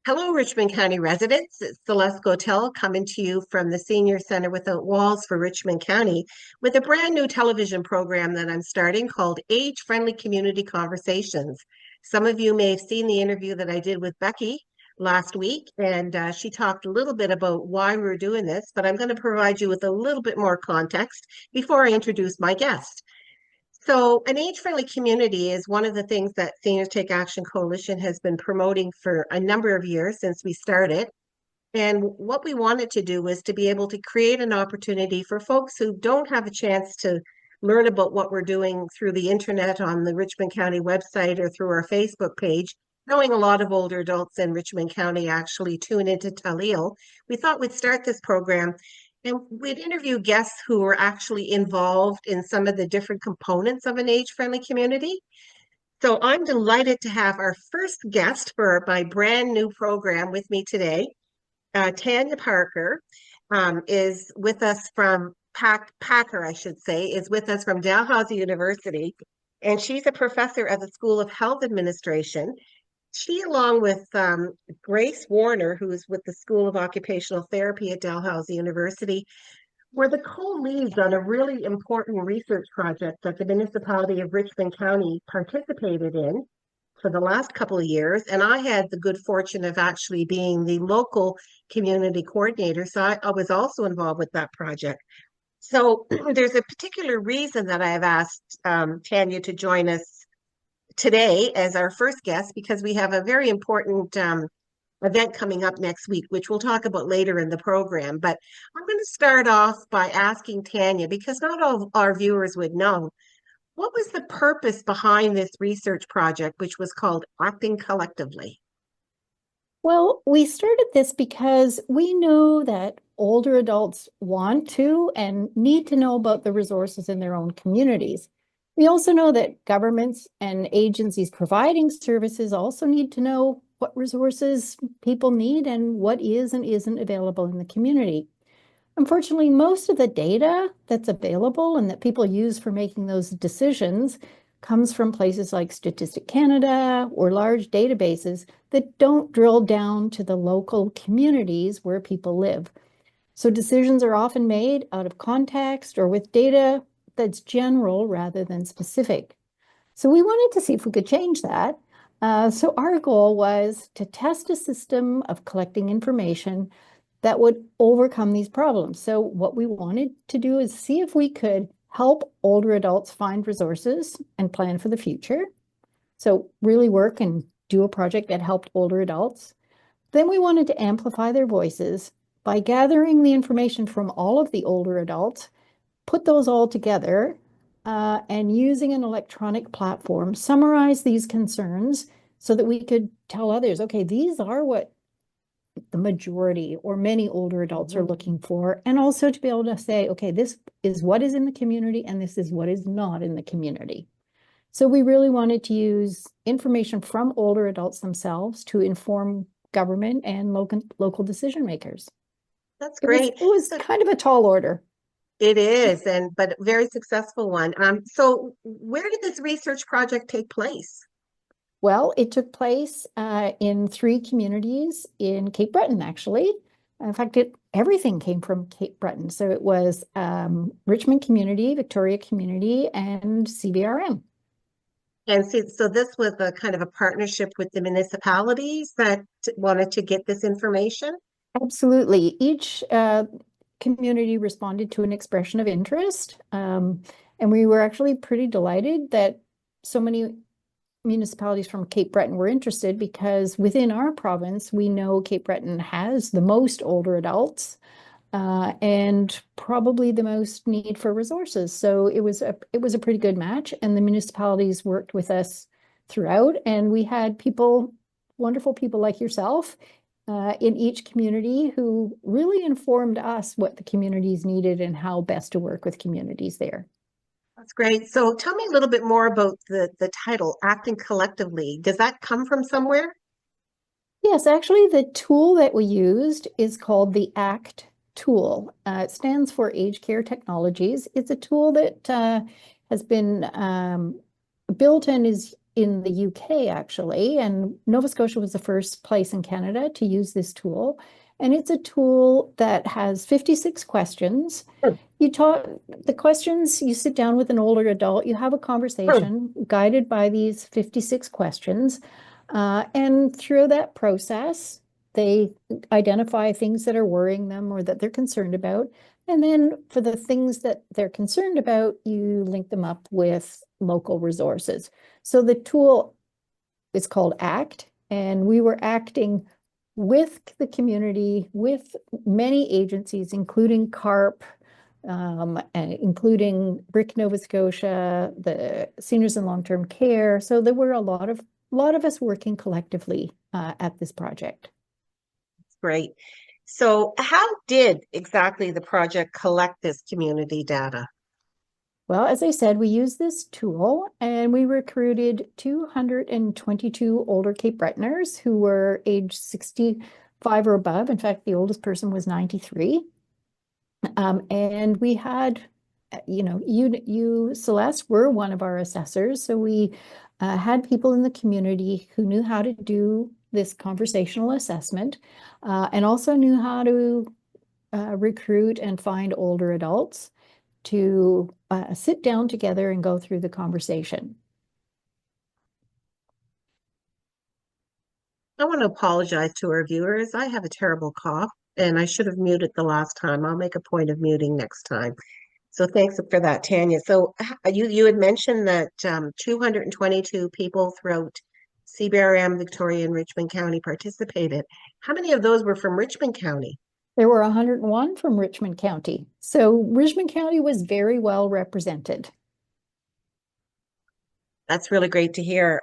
Hello, Richmond County residents. It's Celeste Gotel coming to you from the Senior Center Without Walls for Richmond County with a brand new television program that I'm starting called Age Friendly Community Conversations. Some of you may have seen the interview that I did with Becky last week, and she talked a little bit about why we're doing this, but I'm going to provide you with a little bit more context before I introduce my guest. So, an age-friendly community is one of the things that Seniors Take Action Coalition has been promoting for a number of years since we started. And what we wanted to do was to be able to create an opportunity for folks who don't have a chance to learn about what we're doing through the internet on the Richmond County website or through our Facebook page. Knowing a lot of older adults in Richmond County actually tune into Talil, we thought we'd start this program and we'd interview guests who were actually involved in some of the different components of an age-friendly community. So I'm delighted to have our first guest for my brand new program with me today. Tanya Parker is with us from Packer, I should say, is with us from Dalhousie University, and she's a professor at the School of Health Administration. She, along with Grace Warner, who is with the School of Occupational Therapy at Dalhousie University, were the co-leads on a really important research project that the municipality of Richmond County participated in for the last couple of years. And I had the good fortune of actually being the local community coordinator. So I was also involved with that project. So there's a particular reason that I have asked Tanya to join us today as our first guest, because we have a very important event coming up next week, which we'll talk about later in the program. But I'm going to start off by asking Tanya, because not all our viewers would know, what was the purpose behind this research project, which was called Acting Collectively? Well, we started this because we know that older adults want to and need to know about the resources in their own communities. We also know that governments and agencies providing services also need to know what resources people need and what is and isn't available in the community. Unfortunately, most of the data that's available and that people use for making those decisions comes from places like Statistic Canada or large databases that don't drill down to the local communities where people live. So decisions are often made out of context or with data that's general rather than specific. So we wanted to see if we could change that. So our goal was to test a system of collecting information that would overcome these problems. So what we wanted to do is see if we could help older adults find resources and plan for the future. So really work and do a project that helped older adults. Then we wanted to amplify their voices by gathering the information from all of the older adults, put those all together, and using an electronic platform, summarize these concerns so that we could tell others, okay, these are what the majority or many older adults are looking for, and also to be able to say, okay, this is what is in the community and this is what is not in the community. So we really wanted to use information from older adults themselves to inform government and local decision makers. That's great. It was kind of a tall order. It is, but a very successful one. So where did this research project take place? Well, it took place in 3 communities in Cape Breton, actually. In fact, everything came from Cape Breton. So it was Richmond Community, Victoria Community, and CVRM. And so this was a kind of a partnership with the municipalities that wanted to get this information? Absolutely. Each community responded to an expression of interest. And we were actually pretty delighted that so many municipalities from Cape Breton were interested, because within our province, we know Cape Breton has the most older adults and probably the most need for resources. So it was a pretty good match, and the municipalities worked with us throughout, and we had wonderful people like yourself in each community who really informed us what the communities needed and how best to work with communities there. That's great. So tell me a little bit more about the title, Acting Collectively. Does that come from somewhere? Yes, actually, the tool that we used is called the ACT tool. It stands for Aged Care Technologies. It's a tool that has been built and is in the UK actually, and Nova Scotia was the first place in Canada to use this tool. And it's a tool that has 56 questions. Hmm. You talk the questions, you sit down with an older adult, you have a Hmm. conversation guided by these 56 questions. And through that process, they identify things that are worrying them or that they're concerned about. And then for the things that they're concerned about, you link them up with local resources. So the tool is called ACT, and we were acting with the community, with many agencies, including CARP, and including BRIC Nova Scotia, the Seniors in Long-Term Care. So there were a lot of us working collectively at this project. Great. So how did exactly the project collect this community data? Well, as I said, we used this tool and we recruited 222 older Cape Bretoners who were age 65 or above. In fact, the oldest person was 93. And we had, you, Celeste, were one of our assessors. So we had people in the community who knew how to do this conversational assessment and also knew how to recruit and find older adults to sit down together and go through the conversation. I want to apologize to our viewers. I have a terrible cough and I should have muted the last time. I'll make a point of muting next time. So thanks for that, Tanya. So you had mentioned that 222 people throughout CBRM, Victoria, and Richmond County participated. How many of those were from Richmond County? There were 101 from Richmond County. So Richmond County was very well represented. That's really great to hear.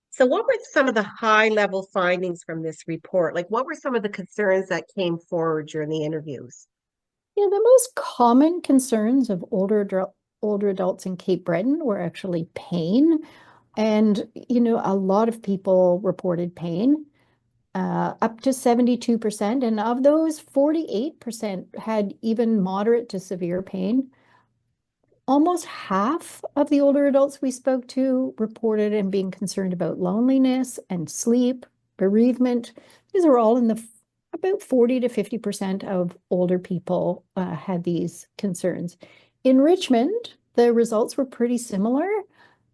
So what were some of the high level findings from this report? Like what were some of the concerns that came forward during the interviews? Yeah, the most common concerns of older adults in Cape Breton were actually pain. And, a lot of people reported pain, up to 72%. And of those, 48% had even moderate to severe pain. Almost half of the older adults we spoke to reported and being concerned about loneliness and sleep, bereavement. These are all in the about 40 to 50% of older people had these concerns. In Richmond, the results were pretty similar,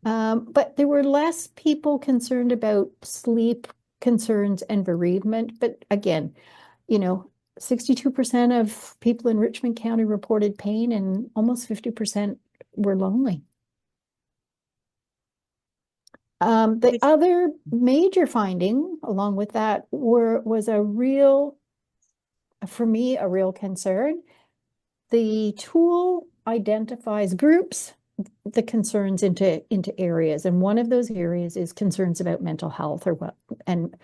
but there were less people concerned about sleep concerns and bereavement. But again, 62% of people in Richmond County reported pain and almost 50% were lonely. The other major finding along with that was for me, a real concern. The tool identifies groups the concerns into areas, and one of those areas is concerns about mental health and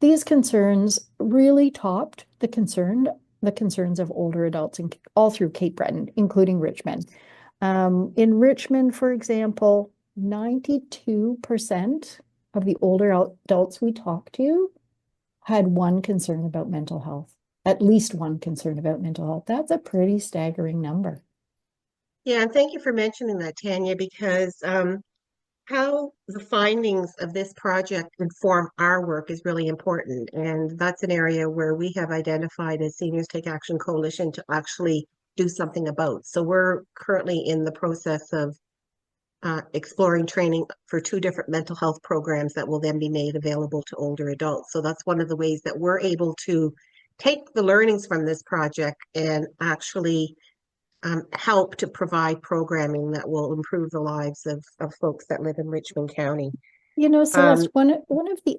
these concerns really topped the concerns of older adults all through Cape Breton, including Richmond. In Richmond, for example, 92% of the older adults we talked to had one concern about mental health, at least one concern about mental health. That's a pretty staggering number. Yeah, and thank you for mentioning that, Tanya, because how the findings of this project inform our work is really important. And that's an area where we have identified as Seniors Take Action Coalition to actually do something about. So we're currently in the process of exploring training for 2 different mental health programs that will then be made available to older adults. So that's one of the ways that we're able to take the learnings from this project and actually help to provide programming that will improve the lives of folks that live in Richmond County. Celeste, one of the,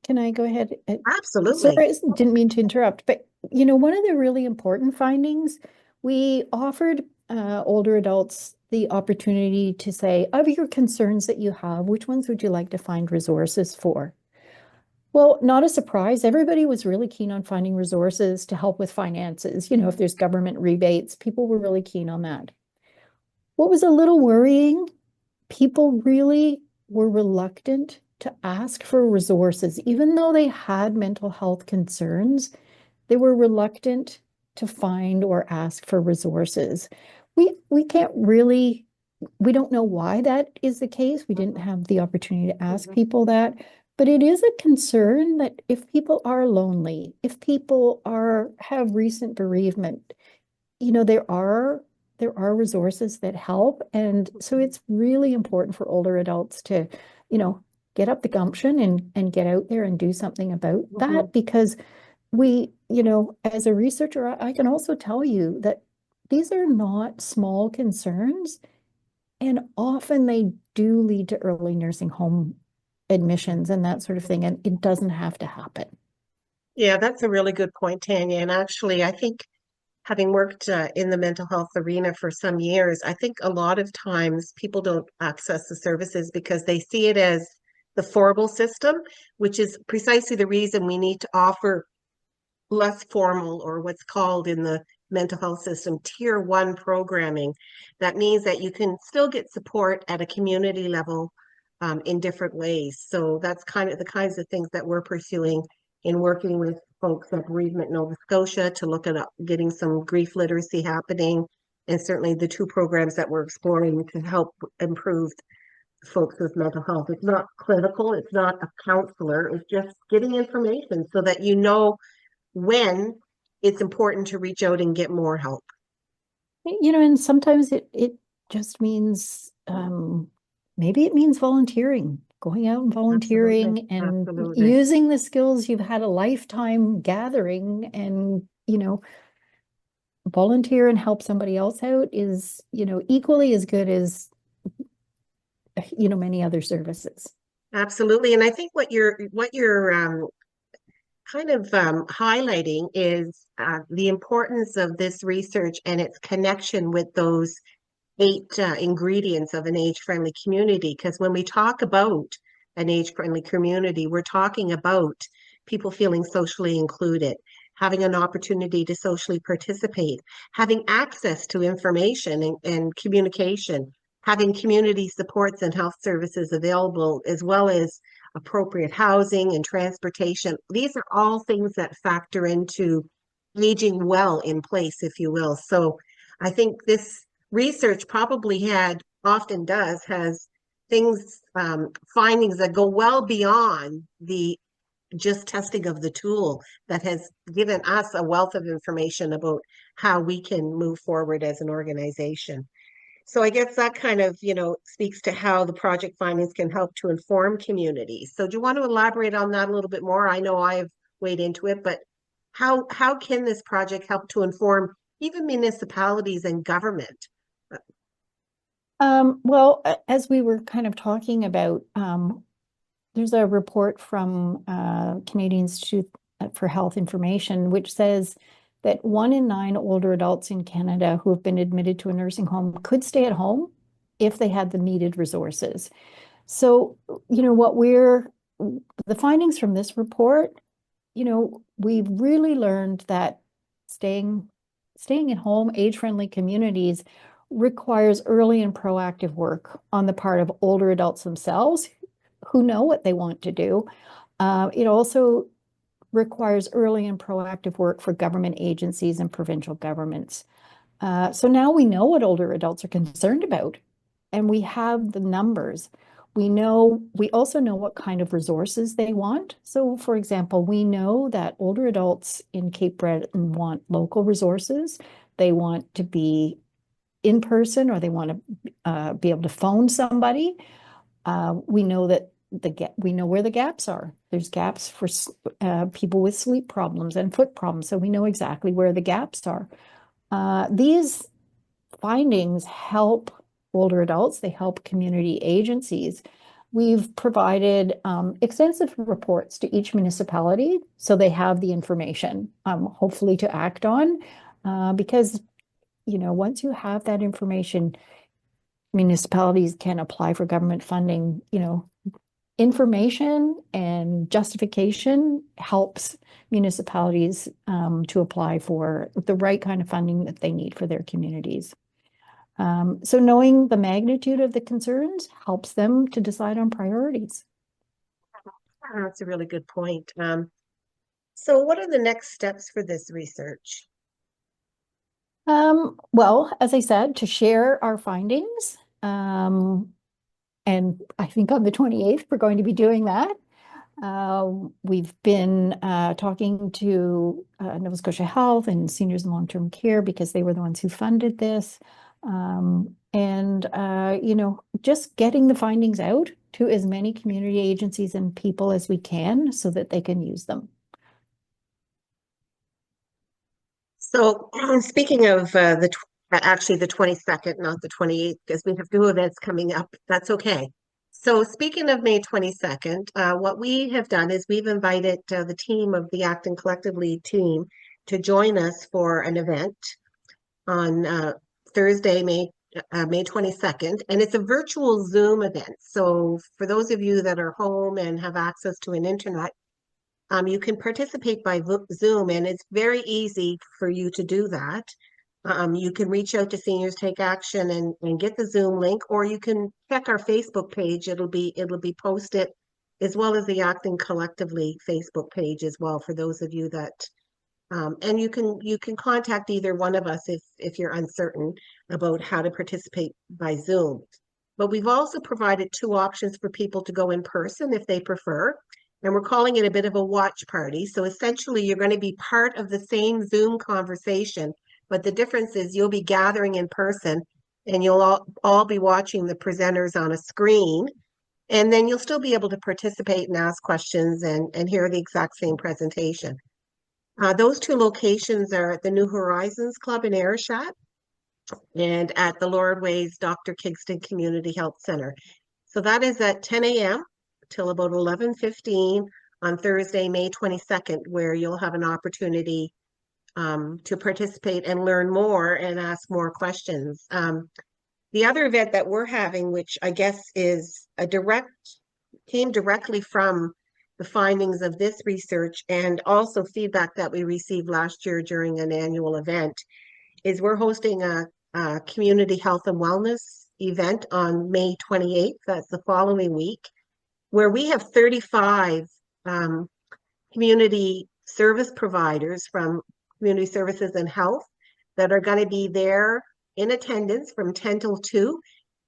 can I go ahead? Absolutely. Sorry, didn't mean to interrupt, but one of the really important findings, we offered older adults the opportunity to say, of your concerns that you have, which ones would you like to find resources for? Well, not a surprise. Everybody was really keen on finding resources to help with finances. If there's government rebates, people were really keen on that. What was a little worrying, people really were reluctant to ask for resources, even though they had mental health concerns. They were reluctant to find or ask for resources. We can't really we don't know why that is the case. We didn't have the opportunity to ask people that, but it is a concern that if people are lonely, if people have recent bereavement, there are resources that help. And so it's really important for older adults to, you know, get up the gumption and get out there and do something about that, because as a researcher, I can also tell you that these are not small concerns, and often they do lead to early nursing home admissions and that sort of thing, and it doesn't have to happen. Yeah, that's a really good point, Tanya. And actually, I think having worked in the mental health arena for some years, I think a lot of times people don't access the services because they see it as the formal system, which is precisely the reason we need to offer less formal, or what's called in the mental health system, tier one programming. That means that you can still get support at a community level in different ways. So that's kind of the kinds of things that we're pursuing in working with folks at Bereavement Nova Scotia to look at getting some grief literacy happening, and certainly the two programs that we're exploring to help improve folks with mental health. It's not clinical, it's not a counselor, it's just getting information so that you know when it's important to reach out and get more help. And sometimes it just means maybe it means volunteering, going out and Absolutely. volunteering and Absolutely. using the skills you've had a lifetime gathering, and volunteer and help somebody else out is equally as good as many other services. Absolutely. And I think what you're kind of highlighting is the importance of this research and its connection with those eight ingredients of an age-friendly community. Because when we talk about an age-friendly community, we're talking about people feeling socially included, having an opportunity to socially participate, having access to information and communication, having community supports and health services available, as well as appropriate housing and transportation. These are all things that factor into aging well in place, if you will. So I think this research probably has things, findings that go well beyond the just testing of the tool, that has given us a wealth of information about how we can move forward as an organization. So I guess that kind of, speaks to how the project findings can help to inform communities. So do you want to elaborate on that a little bit more? I know I've weighed into it, but how can this project help to inform even municipalities and government? Well, as we were kind of talking about, there's a report from Canadian Institute for Health Information, which says that 1 in 9 older adults in Canada who have been admitted to a nursing home could stay at home if they had the needed resources. So, the findings from this report, we've really learned that staying at home, age-friendly communities requires early and proactive work on the part of older adults themselves who know what they want to do. It also requires early and proactive work for government agencies and provincial governments. So now we know what older adults are concerned about, and we have the numbers. We also know what kind of resources they want. So, for example, we know that older adults in Cape Breton want local resources. They want to be in person, or they want to be able to phone somebody. We know that we know where the gaps are. There's gaps for people with sleep problems and foot problems, so we know exactly where the gaps are. These findings help older adults. They help community agencies. We've provided extensive reports to each municipality, so they have the information, hopefully to act on, because once you have that information, municipalities can apply for government funding. Information and justification helps municipalities to apply for the right kind of funding that they need for their communities. So knowing the magnitude of the concerns helps them to decide on priorities. That's a really good point. So what are the next steps for this research? Well, as I said, to share our findings, And I think on the 28th, we're going to be doing that. We've been talking to Nova Scotia Health and Seniors in Long-Term Care because they were the ones who funded this. Just getting the findings out to as many community agencies and people as we can so that they can use them. So speaking of actually the 22nd, not the 28th, because we have two events coming up. That's okay. So speaking of May 22nd, what we have done is we've invited the team of the Acting Collectively team to join us for an event on Thursday, May 22nd, and it's a virtual Zoom event. So for those of you that are home and have access to an internet, you can participate by Zoom, and it's very easy for you to do that. You can reach out to Seniors Take Action and get the Zoom link, or you can check our Facebook page. It'll be posted, as well as the Acting Collectively Facebook page as well, for those of you that and you can contact either one of us if you're uncertain about how to participate by Zoom. But we've also provided two options for people to go in person if they prefer. And we're calling it a bit of a watch party. So essentially, you're going to be part of the same Zoom conversation, but the difference is you'll be gathering in person and you'll all be watching the presenters on a screen. And then you'll still be able to participate and ask questions and hear the exact same presentation. Those two locations are at the New Horizons Club in Ayrshire and at the Lordways Dr. Kingston Community Health Center. So that is at 10 a.m. till about 11:15 on Thursday, May 22nd, where you'll have an opportunity to participate and learn more and ask more questions. The other event that we're having, which I guess is came directly from the findings of this research and also feedback that we received last year during an annual event, is we're hosting a community health and wellness event on May 28th. That's the following week, where we have 35 community service providers from Community Services and Health that are going to be there in attendance from 10 till 2.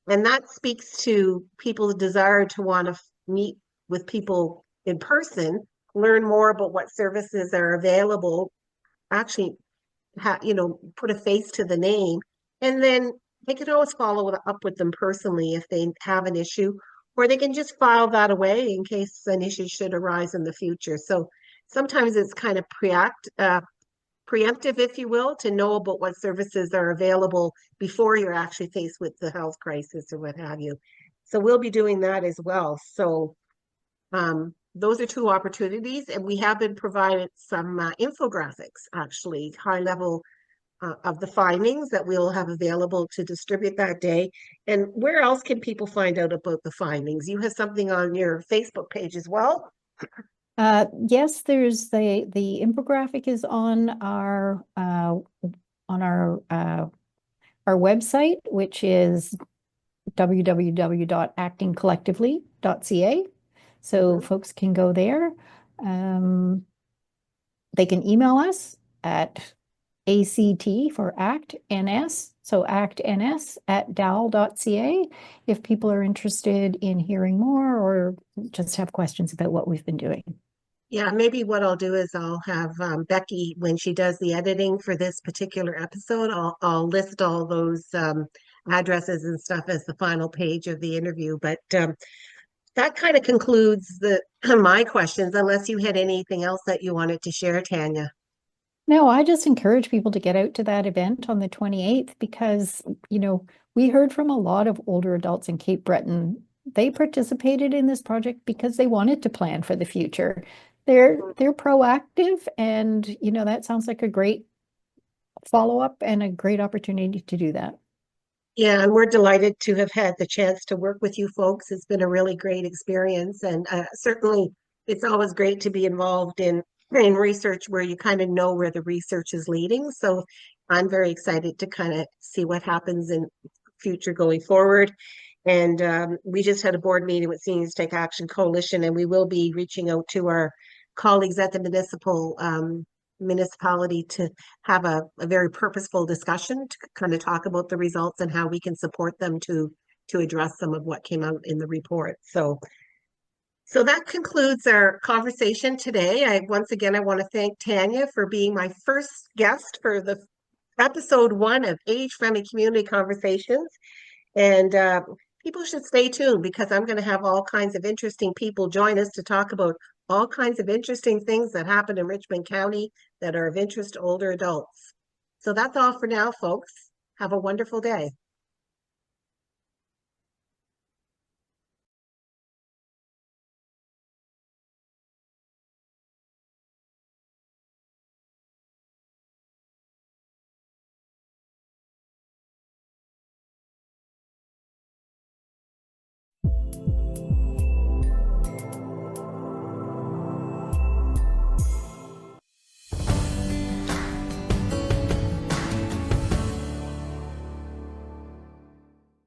And that speaks to people's desire to want to meet with people in person, learn more about what services are available, actually put a face to the name, and then they can always follow up with them personally if they have an issue, or they can just file that away in case an issue should arise in the future. So sometimes it's kind of preemptive, if you will, to know about what services are available before you're actually faced with the health crisis or what have you. So we'll be doing that as well. So those are two opportunities, and we have been provided some infographics, actually, high level of the findings that we'll have available to distribute that day. And where else can people find out about the findings? You have something on your Facebook page as well? Yes, there's the infographic is on our website, which is www.actingcollectively.ca. So folks can go there. They can email us at ACT for ACT-NS, so actns@dal.ca if people are interested in hearing more or just have questions about what we've been doing. Yeah, maybe what I'll do is I'll have Becky, when she does the editing for this particular episode, I'll list all those addresses and stuff as the final page of the interview. But that kind of concludes my questions, unless you had anything else that you wanted to share, Tanya. No, I just encourage people to get out to that event on the 28th because, we heard from a lot of older adults in Cape Breton. They participated in this project because they wanted to plan for the future. They're proactive, and that sounds like a great follow-up and a great opportunity to do that. Yeah, and we're delighted to have had the chance to work with you folks. It's been a really great experience, and certainly it's always great to be involved in research where you kind of know where the research is leading. So I'm very excited to kind of see what happens in future going forward. And we just had a board meeting with Seniors Take Action Coalition, and we will be reaching out to our colleagues at the municipality to have a very purposeful discussion to kind of talk about the results and how we can support them to to address some of what came out in the report. So that concludes our conversation today. Once again, I want to thank Tanya for being my first guest for the episode 1 of Age-Friendly Community Conversations. And people should stay tuned because I'm going to have all kinds of interesting people join us to talk about all kinds of interesting things that happen in Richmond County that are of interest to older adults. So that's all for now, folks. Have a wonderful day.